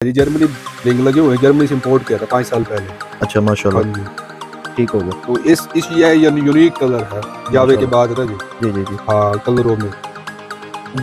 जी Germany ring लगे हुए हैं, जर्मनी से इंपोर्ट किया था 5 साल पहले। अच्छा माशाल्लाह। हाँ जी। ठीक हो गया। तो इस ये यूनिक कलर है जावे के बाद ना जी। जी जी जी। हाँ कलरों में।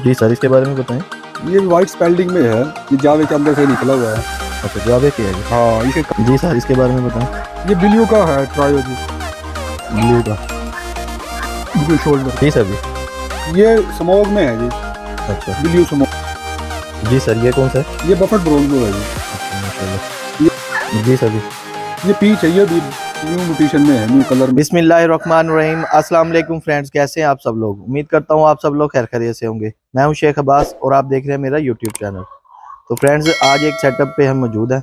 जी सर इसके बारे में बताएं। ये वाइट स्पेल्डिंग में है, ये जावे के अंदर से निकला हुआ है। अच्छा जावे की है ये। हाँ इसे जी सर इसके बारे में बताएं। ये ब्लू का है, ट्रायो जी ब्लू का। Blue shoulder. जी सर जी। ये स्मोक में है जी, अच्छा ब्लू स्मोक। जी सर ये कौन सा है? ये बफेट ब्रोंजो है जी। अच्छा माशाल्लाह। जी सर जी। ये पीच है, ये भी न्यू म्यूटेशन में है, न्यू कलर में। बिस्मिल्लाहिर्रहमानिर्रहीम। अस्सलाम वालेकुम फ्रेंड्स, कैसे हैं आप सब लोग? उम्मीद करता हूँ आप सब लोग खैर खैरियत से होंगे। मैं हूँ शेख अब्बास और आप देख रहे हैं मेरा यूट्यूब चैनल। तो फ्रेंड्स आज एक सेटअप पे हम मौजूद हैं,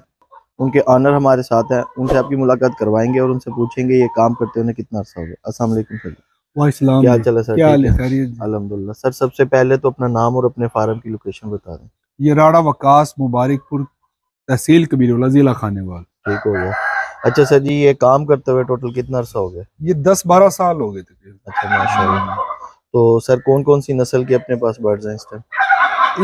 उनके ऑनर हमारे साथ हैं, उनसे आपकी मुलाकात करवाएंगे और उनसे पूछेंगे ये काम करते हुए कितना अर्सा हो गया। अस्सलाम वालेकुम सर। क्या हाल चाल है सर? ठीक है अल्हम्दुलिल्लाह। सर सबसे पहले तो अपना नाम और अपने फार्म की लोकेशन बता दें। ये राड़ा वकास मुबारकपुर, तहसील कबीरउल्लाह, जिला खानेवाल। ठीक हो गया। अच्छा सर जी ये काम करते हुए टोटल कितना अर्सा हो गया? ये 10-12 साल हो गए तकरीबन। अच्छा माशाल्लाह। तो सर कौन कौन सी नस्ल के अपने पास बर्ड्स हैं इस टाइम?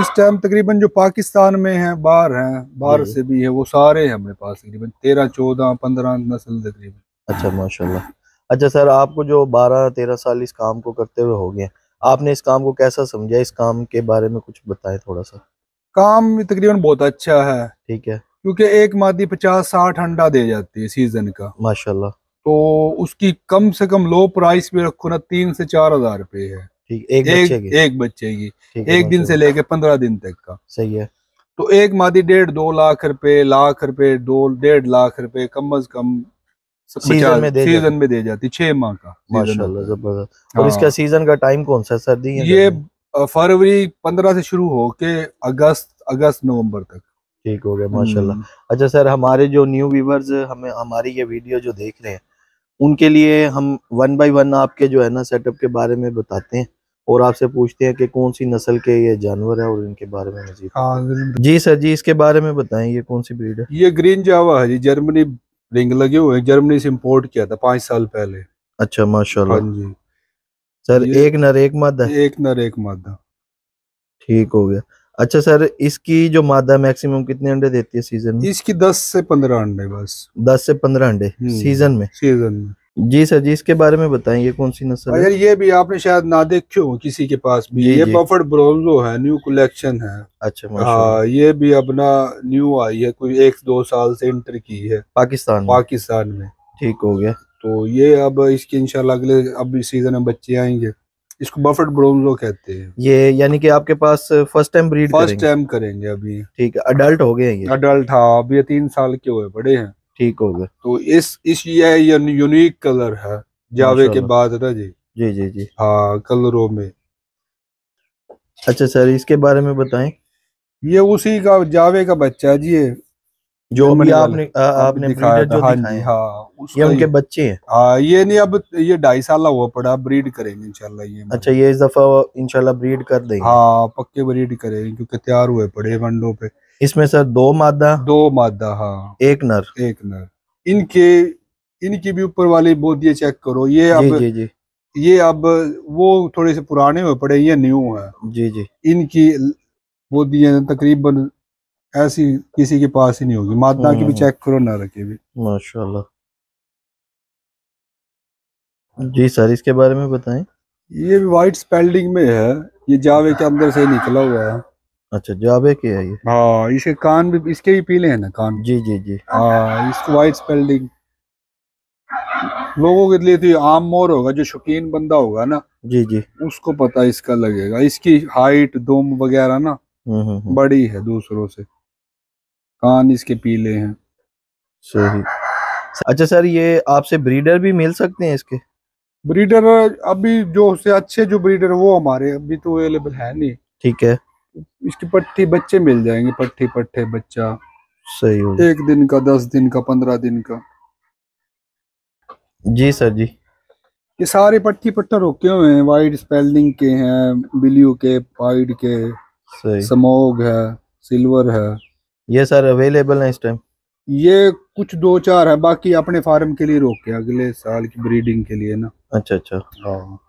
इस टाइम तकरीबन जो पाकिस्तान में हैं, बाहर से भी है, वो सारे हैं हमारे पास तकरीबन 13, 14, 15 नस्ल तकरीबन। अच्छा माशाल्लाह। अच्छा सर आपको जो 12-13 साल इस काम को करते हुए हो गए, आपने इस काम को कैसा समझा? इस काम के बारे में कुछ बताएं थोड़ा सा। काम तकरीबन बहुत अच्छा है, ठीक है। क्योंकि एक मादी 50-60 अंडा दे जाती है सीजन का। माशाल्लाह। तो उसकी कम से कम लो प्राइस भी रखो ना, 3 से 4 हज़ार रुपये है। ठीक एक बच्चे की ठीक है एक दिन से लेके 15 दिन तक का। सही है। तो एक मादी 1.5-2 लाख रुपए, लाख रुपए, 2-1.5 लाख रुपए कम अज कम सीजन में दे जाती। 6 माह का सीजन माशाल्लाह होता है। जबरदस्त। और इसका हाँ सीजन का टाइम कौन सा है? सर्दी या ये गर्मी? फरवरी 15 से शुरू होके अगस्त नवंबर तक। ठीक हो गया माशाल्लाह। अच्छा सर हमारे जो न्यू व्यूवर्स हमें हमारी ये वीडियो जो देख रहे हैं उनके लिए हम 1 बाय 1 आपके जो है ना सेटअप के बारे में बताते हैं और आपसे पूछते हैं कि कौन सी नस्ल के ये जानवर है और इनके बारे में मजीद। हाँ जी सर जी इसके बारे में बताएं, ये कौन सी ब्रीड है? ये ग्रीन जावा है जी, जर्मनी रिंग लगे हुए हैं, जर्मनी से इंपोर्ट किया था 5 साल पहले। अच्छा हाँ माशाल्लाह। जी। सर एक नर एक मादा? एक नर एक मादा। ठीक हो गया। अच्छा सर इसकी जो मादा मैक्सिमम कितने अंडे देती है सीजन में? इसकी 10 से 15 अंडे बस। 10 से 15 अंडे सीजन में? सीजन में। जी सर जी इसके बारे में बताएं, ये कौन सी नस्ल है? यार ये भी आपने शायद ना देखे हो किसी के पास भी। जी ये जी। बफेट ब्रोंजो है, न्यू कलेक्शन है। अच्छा माशाल्लाह। हाँ ये भी अपना न्यू आई है, कोई 1-2 साल से एंटर की है पाकिस्तान में। ठीक हो गया। तो ये अब इसके इंशाल्लाह अगले अब इस सीजन में बच्चे आएंगे। इसको बफेट ब्रोंजो कहते हैं। ये यानी कि आपके पास फर्स्ट टाइम ब्रीड करेंगे? फर्स्ट टाइम करेंगे अभी। ठीक है अडल्ट हो गए हैं ये? अडल्ट हाँ, अभी 3 साल के हुए बड़े हैं। ठीक हो गया। तो इस ये यूनिक कलर है जावे के बाद ना जी। जी जी जी। हाँ कलरों में। अच्छा सर इसके बारे में बताएं। ये उसी का जावे का बच्चा है जी, ये जो अभी आपने आपने दिखाया ब्रीडर था। जो हाँ दिखाए जी हैं हाँ ये उसका उनके बच्चे हैं? हाँ ये नहीं, अब ये 2.5 साल हुआ पड़ा, ब्रीड करेंगे इंशाल्लाह ये। अच्छा ये इस दफा इंशाल्लाह ब्रीड कर देंगे? हाँ पक्के ब्रीड करेंगे, क्योंकि तैयार हुए पड़े मंडों पे। इसमें सर 2 मादा 2 मादा हाँ, एक नर। इनके इनकी भी ऊपर वाली बोदियां चेक करो। ये जी अब जी जी। ये अब वो थोड़े से पुराने हुए पड़े, ये न्यू है। जी जी। इनकी बोदियां तकरीबन ऐसी किसी के पास ही नहीं होगी। मादा की भी चेक करो, नर की भी। माशाल्लाह। जी सर इसके बारे में बताएं। ये भी वाइट स्पेल्डिंग में है, ये जावे के अंदर से निकला हुआ है। अच्छा जावे के है ये? हाँ इसके कान भी, इसके भी पीले हैं ना कान। जी जी जी। हाँ इसको वाइट स्पेल्डिंग। लोगों के लिए तो ये आम मोर होगा, जो शौकीन बंदा होगा ना जी जी। उसको पता इसका लगेगा। इसकी हाइट दुम वगैरह ना बड़ी है दूसरों से। कान इसके पीले हैं। सही। अच्छा सर ये आपसे ब्रीडर भी मिल सकते हैं इसके? ब्रीडर अभी जो से अच्छे जो ब्रीडर वो हमारे अभी तो अवेलेबल है नहीं। ठीक है। इसकी पट्टी बच्चे मिल जाएंगे, पट्टी पट्टे बच्चा। सही हो। 1 दिन का, 10 दिन का, 15 दिन का। जी सर जी। ये सारे पट्टी पट्टा रोके हुए हैं, वाइट स्पेल्डिंग के हैं, ब्लू के, वाइट के, सही। स्मोक है, सिल्वर है। ये सर अवेलेबल है इस टाइम? ये कुछ 2-4 है, बाकी अपने फार्म के लिए रोके अगले साल की ब्रीडिंग के लिए ना। अच्छा अच्छा। हाँ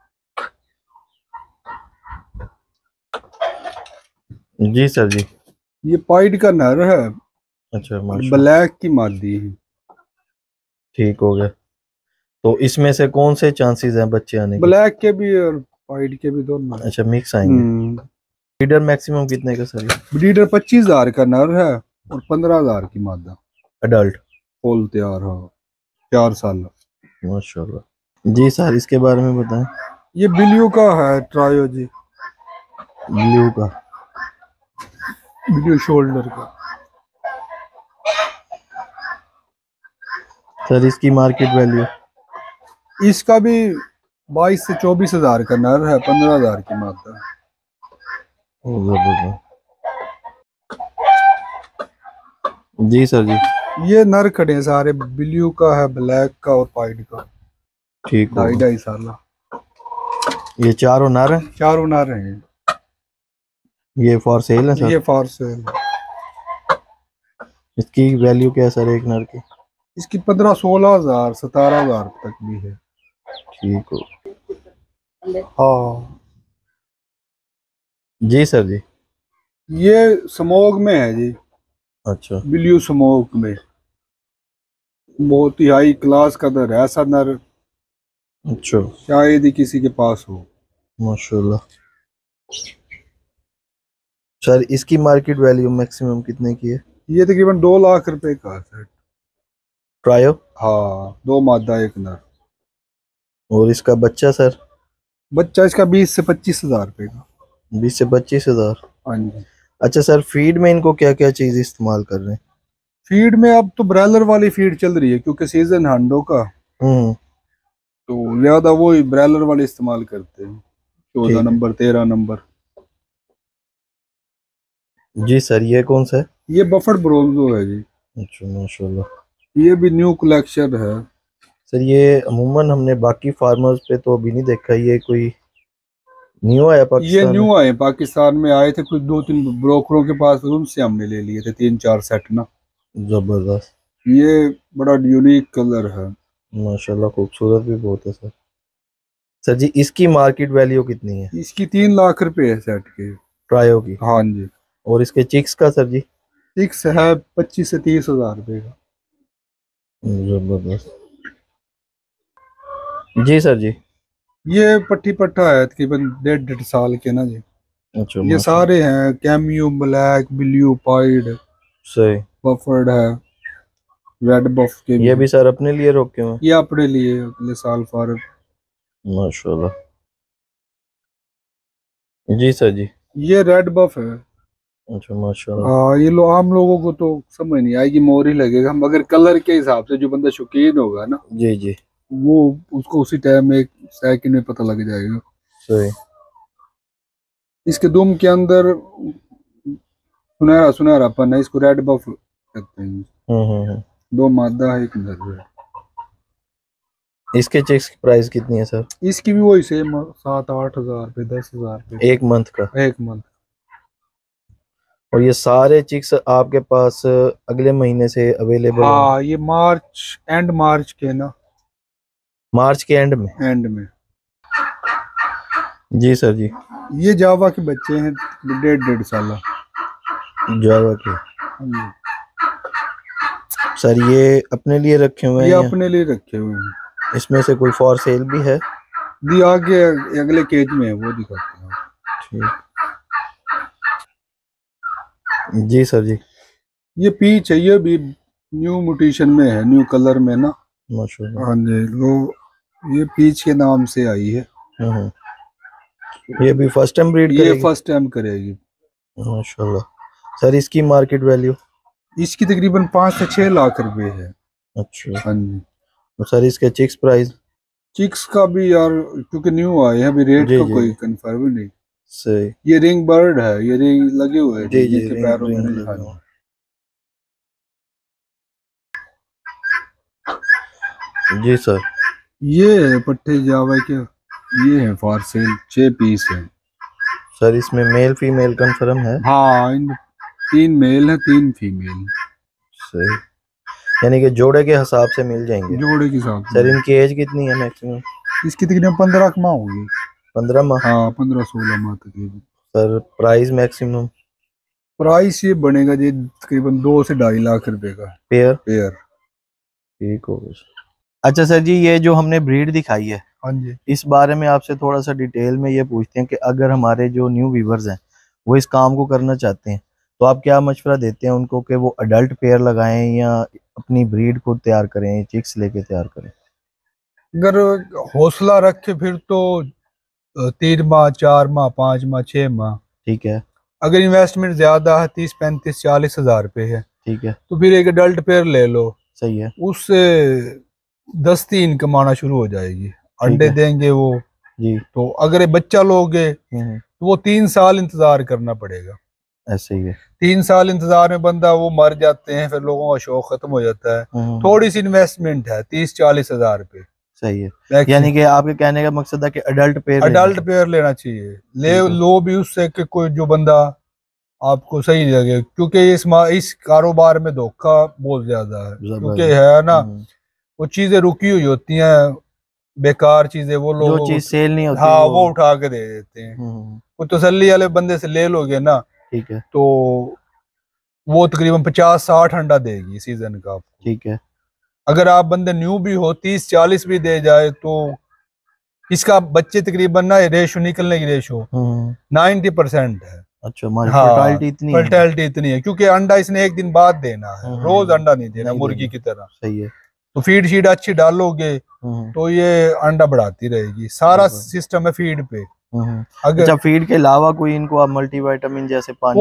जी सर जी। ये पाइड का नर है, अच्छा, ब्लैक की मादी है। ठीक हो गया। तो इसमें से कौन से चांसेस हैं बच्चे आने के? ब्लैक के भी और वाइट के भी दोनों। अच्छा, मिक्स आएंगे। ब्रीडर मैक्सिमम कितने का सर? ब्रीडर 25,000 का नर है और 15,000 की मादा। अडल्ट फुल तैयार हो 4 साल। माशाल्लाह। जी सर, इसके बारे में बताएं। ये ब्लू का है, ट्रायो जी। ब्लू का, ब्लू शोल्डर का। सर इसकी मार्केट वैल्यू? इसका भी 22 से 24,000 का नर है, 15,000 की मादा। जी सर जी। ये नर खड़े हैं सारे, ब्लू का है, ब्लैक का और वाइट का। ठीक, 2.5 साल। ये चारों नर हैं? चारों नर हैं। ये फॉर सेल है सर? ये फॉर सेल। इसकी वैल्यू क्या है सर एक नर की? इसकी 15-16,000 17,000 तक भी है। ठीक हो। हाँ जी सर जी। ये स्मोक में है जी। अच्छा, ब्लू स्मोक में बहुत ही हाई क्लास का नर है। ऐसा नर अच्छा, शायद ही किसी के पास हो। माशाल्लाह। सर इसकी मार्केट वैल्यू मैक्सिमम कितने की है? ये तकरीबन 2 लाख रुपए का है। ट्रायो? हाँ, 2 मादा 1 नर। और इसका बच्चा सर? बच्चा इसका 20 से 25,000 रुपए का। 20 से 25,000। हाँ जी। अच्छा सर, फीड में इनको क्या क्या चीज इस्तेमाल कर रहे हैं? फीड में अब तो ब्रॉयलर वाली फीड चल रही है क्योंकि सीजन है अंडों का, तो ज्यादा वो ही ब्रॉयलर वाले इस्तेमाल करते हैं। 14 नंबर 13 नंबर। जी सर, ये कौन सा है? ये बफर ब्रोंजो है जी। अच्छा, माशाल्लाह। ये भी न्यू कलेक्शन है सर ये अमूमन हमने बाकी फार्मर्स पे तो अभी नहीं देखा, ये कोई न्यू आया पाकिस्तान? ये न्यू आए पाकिस्तान में, आए थे कुछ 2-3 ब्रोकरों के पास, उनसे हमने ले लिए थे 3-4 सेट ना। जबरदस्त। ये बड़ा यूनिक कलर है माशाल्लाह, खूबसूरत भी बहुत है सर। सर जी इसकी मार्केट वैल्यू कितनी है? इसकी 3 लाख रुपए है सेट के। ट्रायो की? हाँ जी। और इसके चिक्स का सर जी? फिक्स है 25 से 30,000 रुपए का। जबरदस्त। जी सर जी। ये पट्टी पट्टा है तकरीबन 1.5 साल के ना जी। अच्छा, ये सारे हैं कैमियो, ब्लैक, ब्लू, पाइड, सही। बफर्ड है, रेड बफ के ये भी सर अपने लिए रोके हुए? ये अपने लिए अगले साल फार। माशाल्लाह। जी सर जी। ये रेड बफ है। अच्छा, माशाल्लाह। हाँ, ये आम लोगों को तो समझ नहीं आएगी, मोर ही लगेगा, मगर कलर के हिसाब से जो बंदा शौकीन होगा ना, जी जी, वो उसको उसी टाइम में 1 सेकंड में पता लग जाएगा। सही। इसके दुम के अंदर सुनहरा सुनहरा पन है, इसको रेड बफ कहते हैं। 2 मादा है 1 नर है। इसके चिक्स की प्राइस कितनी है सर? इसकी भी वही सेम 7-8 हजार रुपये 10,000 रुपये 1 मंथ का? 1 मंथ। और ये सारे चिक्स आपके पास अगले महीने से अवेलेबल? हाँ, ये एंड मार्च के ना। मार्च के एंड में? एंड में। जी सर जी। ये जावा के बच्चे हैं 1.5 साल। जावा के? सर ये अपने लिए रखे हुए हैं? ये अपने लिए रखे हुए हैं। इसमें से कोई फॉर सेल भी है? दी आगे अगले केज में है, वो दिखाते हैं। ठीक। जी सर जी। ये पीच है, ये भी न्यू म्यूटेशन में है, न्यू कलर में ना। माशाल्लाह। हाँ जी, ये पीच के नाम से आई है। ये भी फर्स्ट टाइम ब्रीड करेगी? ये फर्स्ट टाइम करेगी। माशाल्लाह। सर इसकी मार्केट वैल्यू? इसकी तकरीबन 5 से 6 लाख रुपए है। अच्छा। हाँ जी। तो सर इसके चिक्स प्राइस? चिक्स का भी यार क्योंकि न्यू आए हैं, अभी रेट का कोई कंफर्म नहीं। सही। ये रिंग बर्ड है, ये रिंग लगे हुए हैं जी जी, के पैरों में नहीं। जी सर। ये है पट्टे जावा के, ये है फॉर सेल, 6 पीस है। सर इसमें मेल फीमेल कंफर्म है? हाँ, 3 मेल है 3 फीमेल। सही, यानी कि जोड़े के हिसाब से मिल जाएंगे? जोड़े के हिसाब से। सर इनकी एज कितनी है मैक्सिमम? इसकी तकरीबन 15 माह होगी। 15 माह? हाँ, 15-16 माह तकरीबन। Sir price maximum? प्राइस ये बनेगा जी तकरीबन 2 से 2.5 लाख रुपए का पेयर। ठीक होगा। अच्छा सर जी, ये जो हमने ब्रीड दिखाई है, हाँ जी, इस बारे में आपसे थोड़ा सा डिटेल में ये पूछते हैं कि अगर हमारे जो न्यू व्यूवर्स हैं वो इस काम को करना चाहते हैं तो आप क्या मशवरा देते हैं उनको कि वो अडल्ट पेयर लगाएं या अपनी ब्रीड को तैयार करें, चिक्स लेके तैयार करें? अगर हौसला रखे फिर तो 3 माह, 4 माह, 5 माह, 6 माह। ठीक है। अगर इन्वेस्टमेंट ज्यादा है 30, 35, 40 हजार रुपए है, ठीक है, तो फिर एक अडल्ट पेयर ले लो। सही है। उससे 10 की इनकम आना शुरू हो जाएगी। अंडे देंगे वो जी। तो अगर एक बच्चा लोगे तो वो 3 साल इंतजार करना पड़ेगा। ऐसे ही है। 3 साल इंतजार में बंदा वो मर जाते हैं, फिर लोगों का शौक खत्म हो जाता है। थोड़ी सी इन्वेस्टमेंट है 30-40 हजार रुपए। सही है, यानी कि आपके कहने का मकसद है कि अडल्ट पेयर लेना चाहिए। लो भी उससे कि कोई जो बंदा आपको सही लगे, क्योंकि इस कारोबार में धोखा बहुत ज्यादा है। क्योंकि है ना, वो चीजें रुकी हुई होती हैं, बेकार चीजें, वो लोग जो चीज सेल नहीं होती, हाँ वो उठा के दे देते हैं। वो तसल्ली वाले बंदे से ले लोगे ना, ठीक है, तो वो तकरीबन 50-60 अंडा देगी सीजन का आपको। ठीक है। अगर आप बंदे न्यू भी हो 30-40 भी दे जाए तो इसका बच्चे तकरीबन ना रेशो निकलने की रेशो 90% है। अच्छा, फर्टिलिटी इतनी है क्योंकि अंडा इसने एक दिन बाद देना है, रोज अंडा नहीं देना मुर्गी की तरह। सही है। तो फीड शीड अच्छी डालोगे तो ये अंडा बढ़ाती रहेगी। सारा सिस्टम है फीड पे। अगर अच्छा, फीड के अलावा कोई इनको आप मल्टीविटामिन जैसे पानी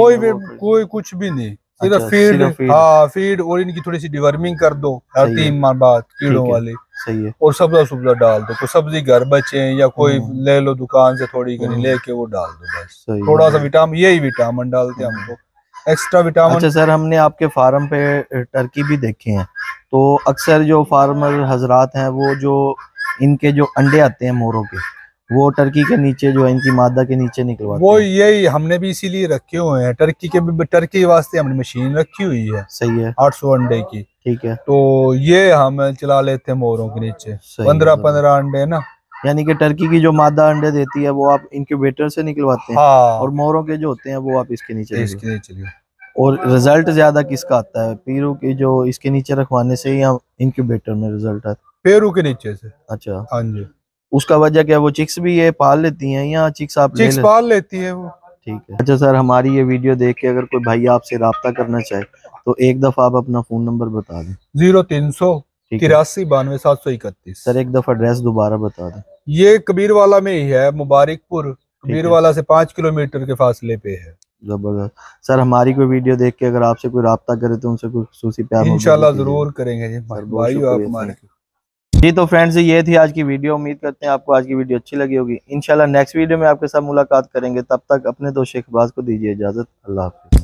कोई कुछ भी नहीं, सिर्फ फीड। हाँ, फीड और इनकी थोड़ी सी डिवर्मिंग कर दो हर 3 माह बाद कीड़ों वाली। सही है। और सब्जा डाल दो, कोई सब्जी घर बचे या कोई ले लो दुकान से थोड़ी करी लेके वो डाल दो बस। थोड़ा सा विटामिन, यही विटामिन डालते हैं हम तो, एक्स्ट्रा विटामिन। अच्छा सर, हमने आपके फार्म पे टर्की भी देखे हैं, तो अक्सर जो फार्मर हजरात हैं वो जो इनके जो अंडे आते हैं मोरों के, वो टर्की के नीचे जो है इनकी मादा के नीचे निकलवाते वो यही हमने भी इसीलिए रखे हुए हैं। टर्की वास्ते हमने मशीन रखी हुई है। सही है। 800 अंडे की। ठीक है। तो ये हम चला लेते हैं मोरों के नीचे 15-15 अंडे ना। यानी कि टर्की की जो मादा अंडे देती है वो आप इंक्यूबेटर से निकलवाते हैं। हाँ। और मोरों के जो होते हैं वो आप इसके नीचे और रिजल्ट ज्यादा किसका आता है, पेरू की जो इसके नीचे रखवाने से या इंक्यूबेटर में रिजल्ट आता है? पेरू के नीचे से। अच्छा, हाँ जी। उसका वजह क्या, वो चिक्स भी ये पाल लेती हैं या चिक्स आप चिक्स पाल लेती है वो? ठीक है। अच्छा सर, हमारी ये वीडियो देख के अगर कोई भाई आपसे राब्ता करना चाहे तो एक दफा आप अपना फोन नंबर बता दें। 0300 83 92 731। सर एक दफा एड्रेस दोबारा बता दें। ये कबीरवाला में ही है, मुबारकपुर। कबीरवाला से 5 किलोमीटर के फासले पे है। जबरदस्त। सर हमारी कोई वीडियो देख के अगर आपसे कोई राब्ता करे तो उनसे कोई खुसूसी प्यार इंशाल्लाह जरूर करेंगे जी भाई आप हमारे। जी तो फ्रेंड्स, ये थी आज की वीडियो। उम्मीद करते हैं आपको आज की वीडियो अच्छी लगी होगी। इंशाल्लाह नेक्स्ट वीडियो में आपके साथ मुलाकात करेंगे। तब तक अपने दोस्त शेख अब्बास को दीजिए इजाजत। अल्लाह हाफिज़।